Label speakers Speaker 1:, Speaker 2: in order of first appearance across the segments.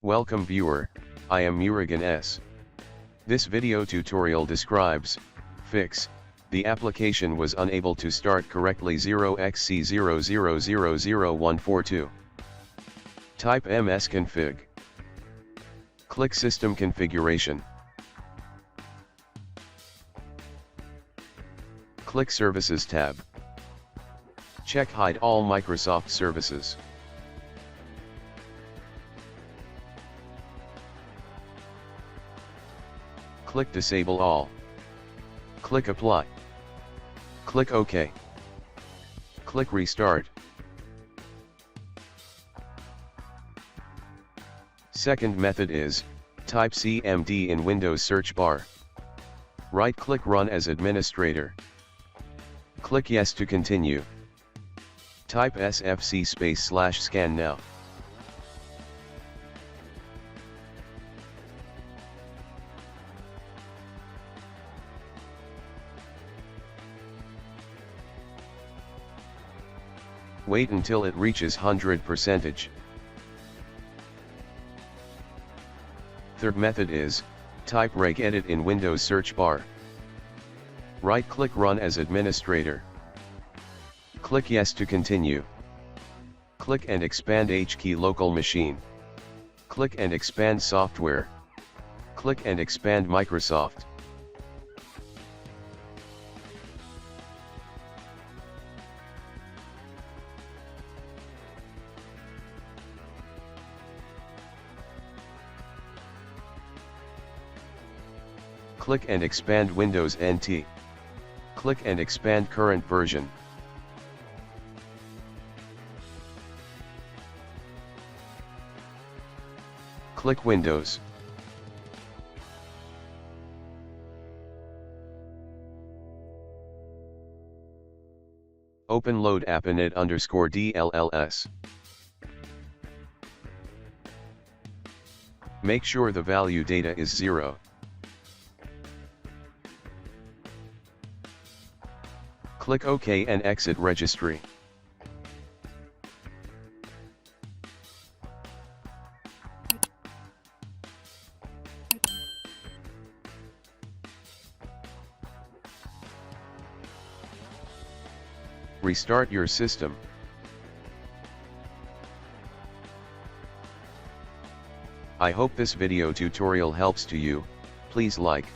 Speaker 1: Welcome viewer, I am Murugan S. This video tutorial describes, fix, the application was unable to start correctly 0xc0000142. Type msconfig. Click System Configuration. Click Services tab. Check Hide all Microsoft services. Click Disable all. Click Apply. Click OK. Click Restart. Second method is, type CMD in Windows search bar. Right-click Run as administrator. Click Yes to continue. Type sfc/scan now. Wait until it reaches 100%. Third method is, type regedit in Windows search bar. Right-click Run as administrator. Click Yes to continue. Click and expand HKey local machine. Click and expand software. Click and expand Microsoft. Click and expand Windows NT. Click and expand current version. Click Windows. Open load app init_DLLS. Make sure the value data is 0. Click OK and exit registry. Restart your system. I hope this video tutorial helps to you. Please like,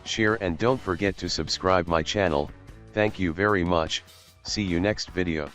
Speaker 1: share and don't forget to subscribe my channel. Thank you very much. See you next video.